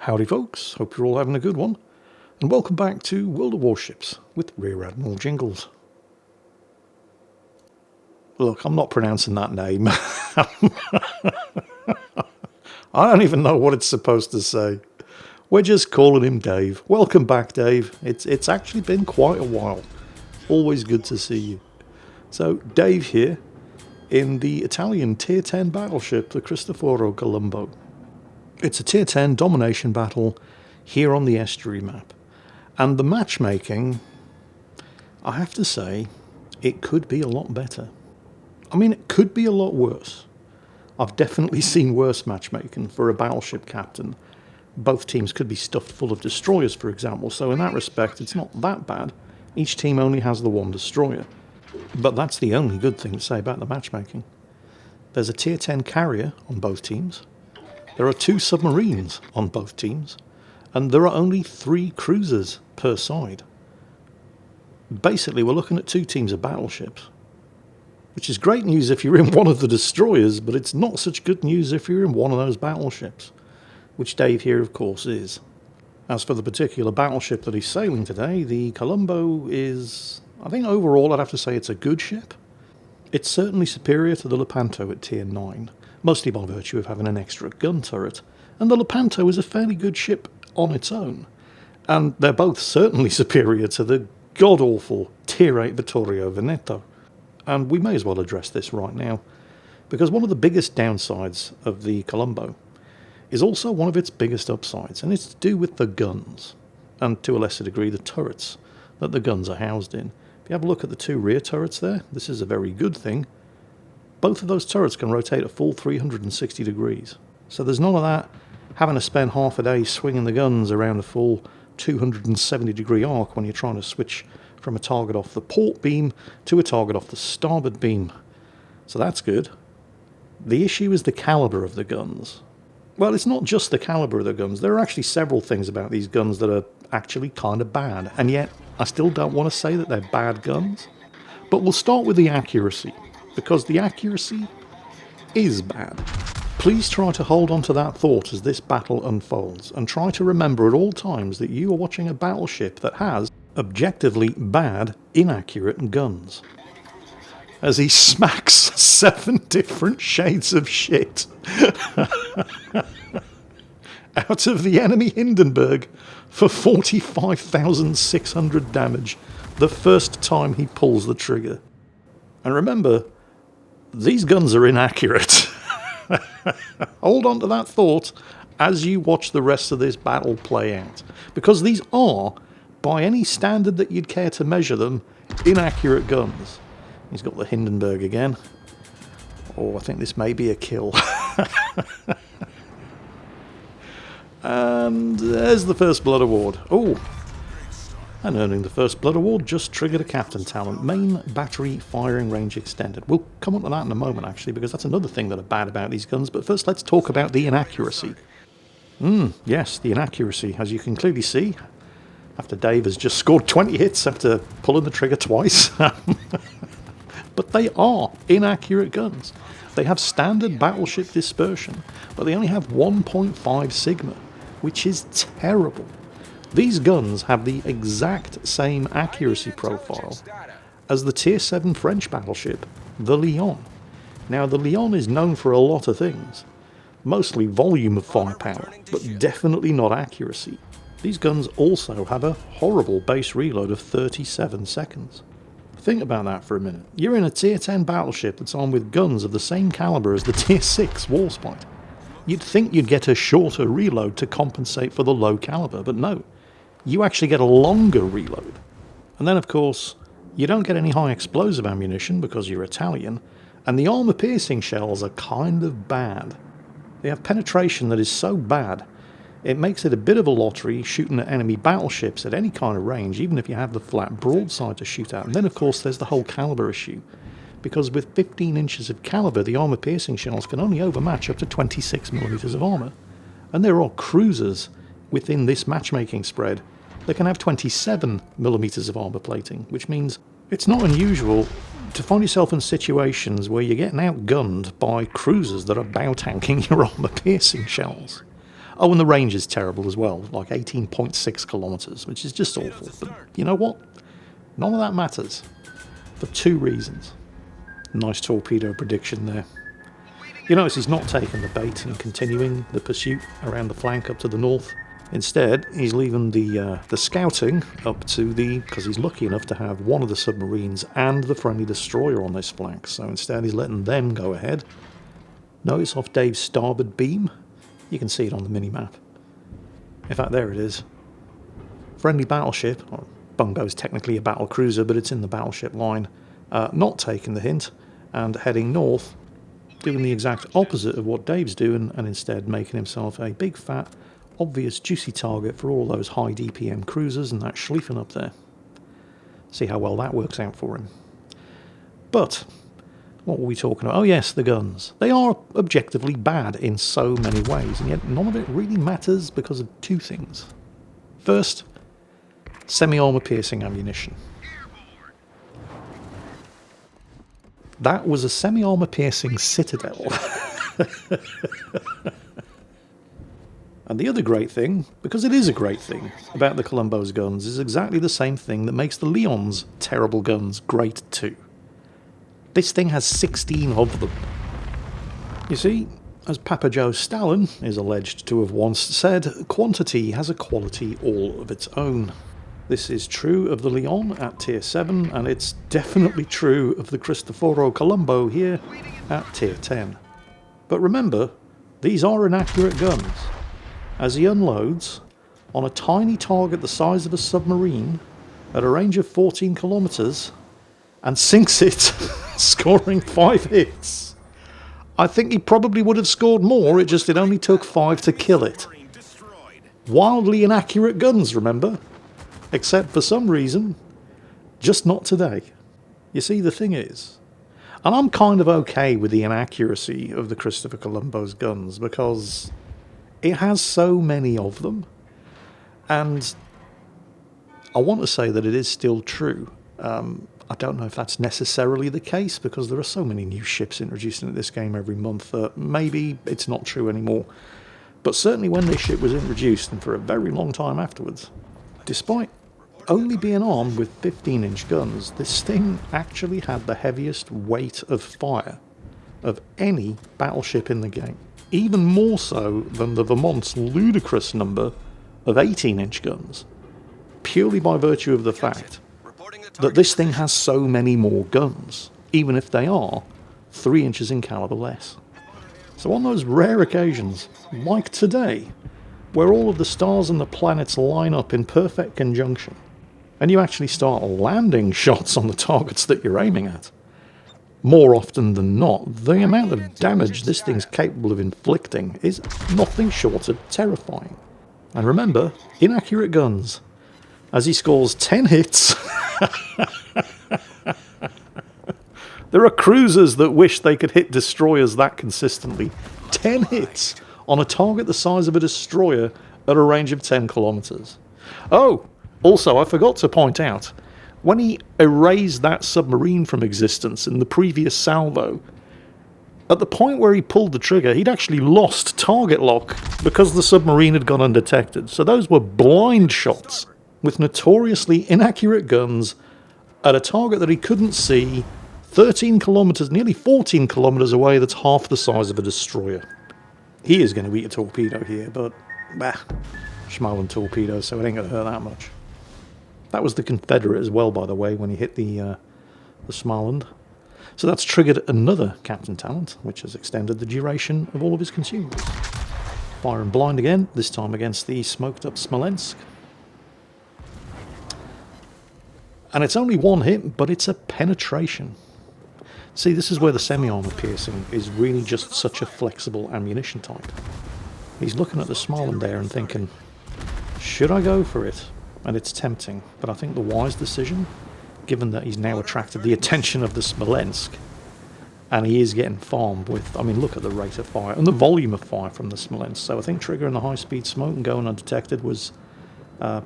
Howdy folks, hope you're all having a good one, and welcome back to World of Warships with Rear Admiral Jingles. Look, I'm not pronouncing that name. I don't even know what it's supposed to say. We're just calling him Dave. Welcome back, Dave. It's actually been quite a while. Always good to see you. So, Dave here in the Italian Tier 10 battleship, the Cristoforo Colombo. It's a Tier 10 domination battle here on the estuary map. And the matchmaking, I have to say, it could be a lot better. I mean, it could be a lot worse. I've definitely seen worse matchmaking for a battleship captain. Both teams could be stuffed full of destroyers, for example, so in that respect, it's not that bad. Each team only has the one destroyer. But that's the only good thing to say about the matchmaking. There's a Tier 10 carrier on both teams. There are 2 submarines on both teams, and there are only 3 cruisers per side. Basically, we're looking at 2 teams of battleships, which is great news if you're in one of the destroyers, but it's not such good news if you're in one of those battleships, which Dave here, of course, is. As for the particular battleship that he's sailing today, the Colombo is, I think overall I'd have to say it's a good ship. It's certainly superior to the Lepanto at Tier 9. Mostly by virtue of having an extra gun turret, and the Lepanto is a fairly good ship on its own, and they're both certainly superior to the god-awful Tier 8 Vittorio Veneto. And we may as well address this right now, because one of the biggest downsides of the Colombo is also one of its biggest upsides, and it's to do with the guns, and to a lesser degree the turrets that the guns are housed in. If you have a look at the 2 rear turrets there, this is a very good thing. Both of those turrets can rotate a full 360 degrees. So there's none of that having to spend half a day swinging the guns around a full 270 degree arc when you're trying to switch from a target off the port beam to a target off the starboard beam. So that's good. The issue is the caliber of the guns. Well, it's not just the caliber of the guns. There are actually several things about these guns that are actually kind of bad. And yet, I still don't want to say that they're bad guns. But we'll start with the accuracy, because the accuracy is bad. Please try to hold on to that thought as this battle unfolds, and try to remember at all times that you are watching a battleship that has objectively bad, inaccurate guns. As he smacks 7 different shades of shit out of the enemy Hindenburg for 45,600 damage the first time he pulls the trigger. And remember, these guns are inaccurate. Hold on to that thought as you watch the rest of this battle play out, because these are, by any standard that you'd care to measure them, inaccurate guns. He's got the Hindenburg again. Oh, I think this may be a kill. And there's the First Blood Award. Oh, and earning the First Blood Award just triggered a Captain Talent. Main battery firing range extended. We'll come on to that in a moment, actually, because that's another thing that are bad about these guns. But first, let's talk about the inaccuracy. Yes, the inaccuracy. As you can clearly see, after Dave has just scored 20 hits after pulling the trigger twice. But they are inaccurate guns. They have standard battleship dispersion, but they only have 1.5 sigma, which is terrible. These guns have the exact same accuracy profile as the Tier 7 French battleship, the Lion. Now, the Lion is known for a lot of things, mostly volume of firepower, but definitely not accuracy. These guns also have a horrible base reload of 37 seconds. Think about that for a minute. You're in a Tier 10 battleship that's armed with guns of the same caliber as the Tier 6 Warspite. You'd think you'd get a shorter reload to compensate for the low caliber, but no. You actually get a longer reload. And then, of course, you don't get any high explosive ammunition because you're Italian, and the armor-piercing shells are kind of bad. They have penetration that is so bad, it makes it a bit of a lottery shooting at enemy battleships at any kind of range, even if you have the flat broadside to shoot at. And then, of course, there's the whole caliber issue, because with 15 inches of caliber, the armor-piercing shells can only overmatch up to 26mm of armor. And there are cruisers within this matchmaking spread that can have 27mm of armor plating, which means it's not unusual to find yourself in situations where you're getting outgunned by cruisers that are bow tanking your armor-piercing shells. Oh, and the range is terrible as well, like 18.6 kilometers, which is just awful. But you know what? None of that matters, for two reasons. Nice torpedo prediction there. You notice he's not taking the bait and continuing the pursuit around the flank up to the north. Instead, he's leaving the scouting up to because he's lucky enough to have one of the submarines and the friendly destroyer on this flank. So instead, he's letting them go ahead. Notice off Dave's starboard beam, you can see it on the mini-map. In fact, there it is. Friendly battleship, or Bungo's technically a battle cruiser, but it's in the battleship line, not taking the hint and heading north, doing the exact opposite of what Dave's doing, and instead making himself a big fat obvious juicy target for all those high DPM cruisers and that Schlieffen up there. See how well that works out for him. But what were we talking about? Oh yes, the guns. They are objectively bad in so many ways, and yet none of it really matters because of two things. First, semi-armor piercing ammunition. That was a semi-armor piercing Citadel. And the other great thing, because it is a great thing, about the Colombo's guns is exactly the same thing that makes the Leon's terrible guns great too. This thing has 16 of them. You see, as Papa Joe Stalin is alleged to have once said, quantity has a quality all of its own. This is true of the Leon at tier 7, and it's definitely true of the Cristoforo Colombo here at tier 10. But remember, these are inaccurate guns. As he unloads on a tiny target the size of a submarine at a range of 14 kilometers and sinks it, scoring 5 hits. I think he probably would have scored more, it only took 5 to kill it. Wildly inaccurate guns, remember? Except for some reason, just not today. You see, the thing is, and I'm kind of okay with the inaccuracy of the Christopher Colombo's guns because it has so many of them, and I want to say that it is still true. I don't know if that's necessarily the case because there are so many new ships introduced into this game every month that maybe it's not true anymore. But certainly when this ship was introduced and for a very long time afterwards, despite only being armed with 15-inch guns, this thing actually had the heaviest weight of fire of any battleship in the game. Even more so than the Vermont's ludicrous number of 18-inch guns, purely by virtue of the fact that this thing has so many more guns, even if they are 3 inches in caliber less. So on those rare occasions, like today, where all of the stars and the planets line up in perfect conjunction, and you actually start landing shots on the targets that you're aiming at, more often than not, the amount of damage this thing's capable of inflicting is nothing short of terrifying. And remember, inaccurate guns. As he scores 10 hits, there are cruisers that wish they could hit destroyers that consistently. 10 hits on a target the size of a destroyer at a range of 10 kilometers. Oh, also I forgot to point out, when he erased that submarine from existence in the previous salvo, at the point where he pulled the trigger, he'd actually lost target lock because the submarine had gone undetected. So those were blind shots with notoriously inaccurate guns at a target that he couldn't see 13 kilometers, nearly 14 kilometers away, that's half the size of a destroyer. He is going to eat a torpedo here, but Schmallen torpedo, so it ain't going to hurt that much. That was the Confederate as well, by the way, when he hit the Smaland. So that's triggered another Captain Talent, which has extended the duration of all of his consumables. Fire and blind again, this time against the smoked up Smolensk. And it's only one hit, but it's a penetration. See, this is where the semi-armor piercing is really just such a flexible ammunition type. He's looking at the Smaland there and thinking, should I go for it? And it's tempting, but I think the wise decision, given that he's now attracted the attention of the Smolensk, and he is getting farmed with, I mean, look at the rate of fire and the volume of fire from the Smolensk. So I think triggering the high-speed smoke and going undetected was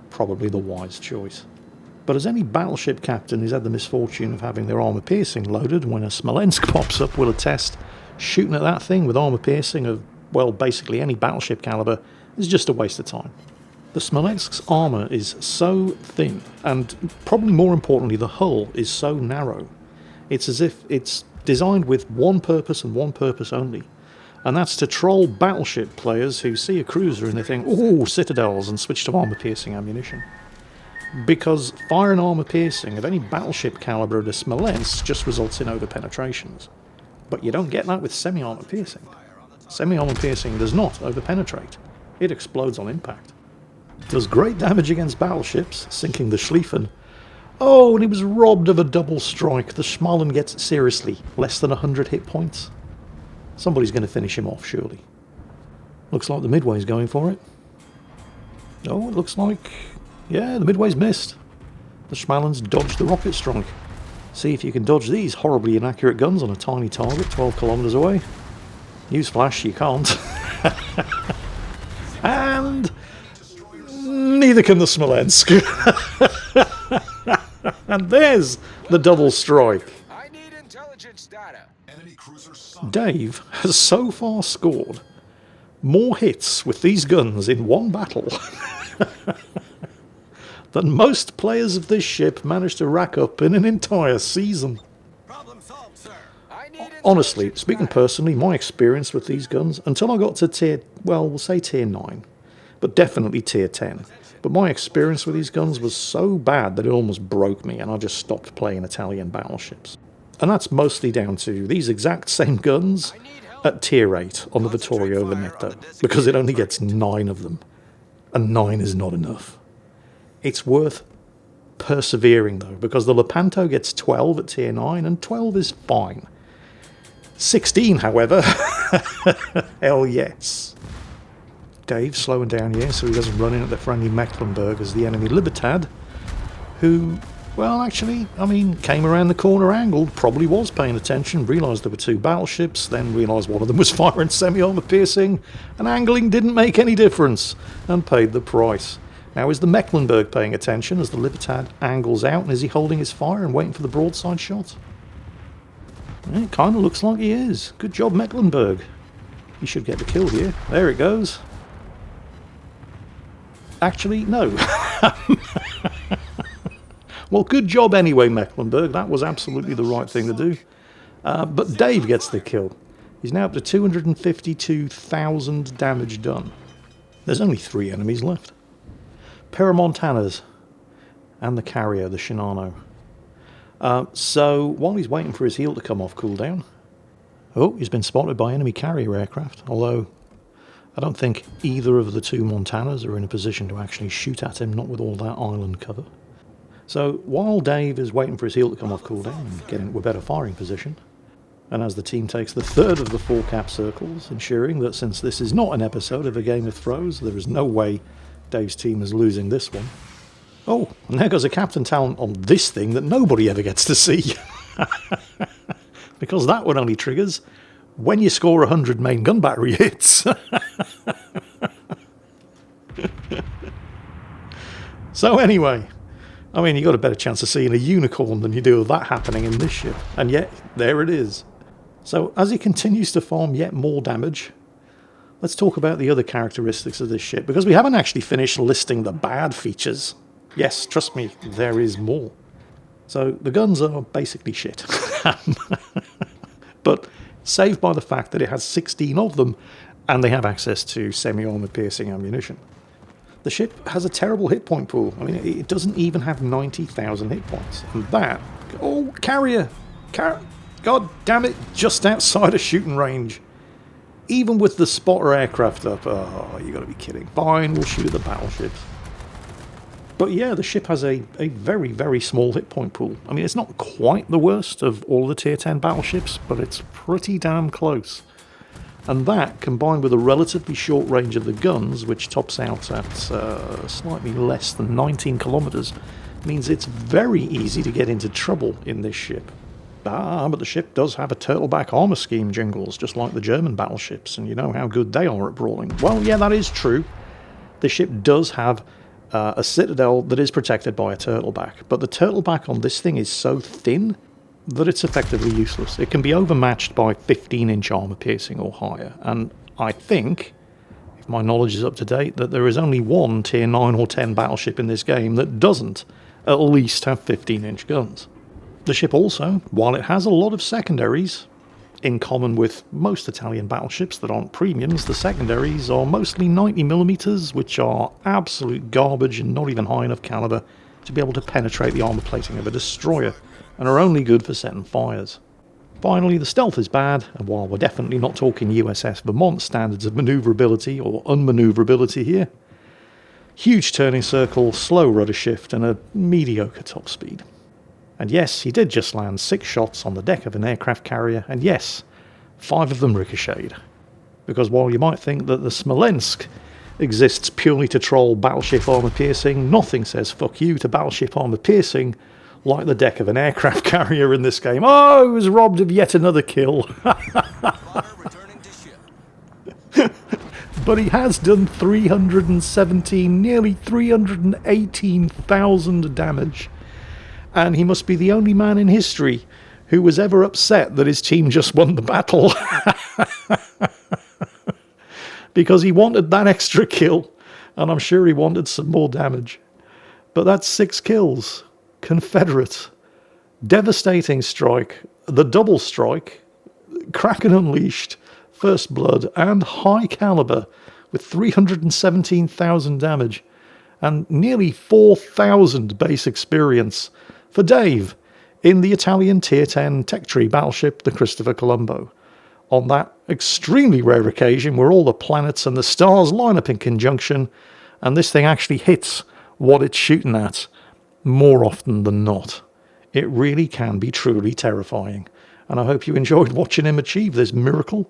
probably the wise choice. But as any battleship captain who's had the misfortune of having their armor piercing loaded when a Smolensk pops up will attest, shooting at that thing with armor piercing of, well, basically any battleship caliber is just a waste of time. The Smolensk's armour is so thin, and probably more importantly, the hull is so narrow. It's as if it's designed with one purpose and one purpose only, and that's to troll battleship players who see a cruiser and they think, "Ooh, citadels," and switch to armour-piercing ammunition. Because fire and armour piercing of any battleship calibre to Smolensk just results in over-penetrations. But you don't get that with semi-armour piercing. Semi-armour piercing does not overpenetrate. It explodes on impact. Does great damage against battleships, sinking the Schlieffen. Oh, and he was robbed of a double strike. The Schmalen gets, seriously, less than 100 hit points. Somebody's going to finish him off, surely. Looks like the Midway's going for it. Oh, it looks like... yeah, the Midway's missed. The Schmalen's dodged the rocket strike. See if you can dodge these horribly inaccurate guns on a tiny target 12 kilometres away. Newsflash, you can't. And neither can the Smolensk. And there's the double strike. I need intelligence data. Dave has so far scored more hits with these guns in one battle than most players of this ship managed to rack up in an entire season. Problem solved, sir. Honestly, speaking personally, my experience with these guns, until I got to tier, well, we'll say tier 9, but definitely tier 10. But my experience with these guns was so bad that it almost broke me, and I just stopped playing Italian battleships. And that's mostly down to these exact same guns at tier 8 on the Vittorio Veneto, because it only gets 9 of them, and 9 is not enough. It's worth persevering, though, because the Lepanto gets 12 at tier 9, and 12 is fine. 16, however, hell yes. Dave's slowing down here so he doesn't run in at the friendly Mecklenburg as the enemy Libertad, who, well, actually, I mean, came around the corner angled, probably was paying attention, realised there were 2 battleships, then realised one of them was firing semi-armour piercing, and angling didn't make any difference, and paid the price. Now, is the Mecklenburg paying attention as the Libertad angles out, and is he holding his fire and waiting for the broadside shot? It kind of looks like he is. Good job, Mecklenburg. He should get the kill here. There it goes. Actually, no. Well, good job anyway, Mecklenburg. That was absolutely the right thing to do. But Dave gets the kill. He's now up to 252,000 damage done. There's only 3 enemies left. Peramontanas and the carrier, the Shinano. So while he's waiting for his heel to come off cooldown, oh, he's been spotted by enemy carrier aircraft, although I don't think either of the 2 Montanas are in a position to actually shoot at him, not with all that island cover. So while Dave is waiting for his heel to come off cooldown and get into a better firing position, and as the team takes the 3rd of the 4 cap circles, ensuring that since this is not an episode of A Game of Throws, there is no way Dave's team is losing this one. Oh, and there goes a captain talent on this thing that nobody ever gets to see. Because that one only triggers when you score 100 main gun battery hits. So anyway, I mean, you got a better chance of seeing a unicorn than you do of that happening in this ship. And yet, there it is. So as he continues to farm yet more damage, let's talk about the other characteristics of this ship, because we haven't actually finished listing the bad features. Yes, trust me, there is more. So the guns are basically shit. But saved by the fact that it has 16 of them, and they have access to semi-armour piercing ammunition. The ship has a terrible hit point pool. I mean, it doesn't even have 90,000 hit points. And that... oh, carrier! God damn it, just outside of shooting range. Even with the spotter aircraft up, oh, you gotta be kidding. Fine, we'll shoot at the battleships. But yeah, the ship has a very, very small hit point pool. I mean, it's not quite the worst of all the tier 10 battleships, but it's pretty damn close. And that, combined with a relatively short range of the guns, which tops out at slightly less than 19 kilometres, means it's very easy to get into trouble in this ship. Ah, but the ship does have a turtleback armour scheme, Jingles, just like the German battleships, and you know how good they are at brawling. Well, yeah, that is true. The ship does have a citadel that is protected by a turtleback, but the turtleback on this thing is so thin that it's effectively useless. It can be overmatched by 15-inch armour piercing or higher, and I think if my knowledge is up to date, that there is only one tier 9 or 10 battleship in this game that doesn't at least have 15-inch guns. The ship also, while it has a lot of secondaries, in common with most Italian battleships that aren't premiums, the secondaries are mostly 90mm, which are absolute garbage and not even high enough caliber to be able to penetrate the armour plating of a destroyer, and are only good for setting fires. Finally, the stealth is bad, and while we're definitely not talking USS Vermont standards of manoeuvrability or unmanoeuvrability here, huge turning circle, slow rudder shift, and a mediocre top speed. And yes, he did just land 6 shots on the deck of an aircraft carrier, and yes, 5 of them ricocheted. Because while you might think that the Smolensk exists purely to troll battleship armour piercing, nothing says fuck you to battleship armour piercing like the deck of an aircraft carrier in this game. Oh, I was robbed of yet another kill. But he has done 317, nearly 318,000 damage. And he must be the only man in history who was ever upset that his team just won the battle. Because he wanted that extra kill, and I'm sure he wanted some more damage. But that's 6 kills. Confederate. Devastating strike. The double strike. Kraken Unleashed. First Blood. And high caliber with 317,000 damage. And nearly 4,000 base experience for Dave in the Italian Tier 10 tech tree battleship, the Christopher Colombo, on that extremely rare occasion where all the planets and the stars line up in conjunction and this thing actually hits what it's shooting at more often than not. It really can be truly terrifying, and I hope you enjoyed watching him achieve this miracle,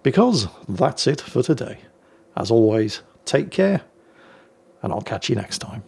because that's it for today. As always, take care, and I'll catch you next time.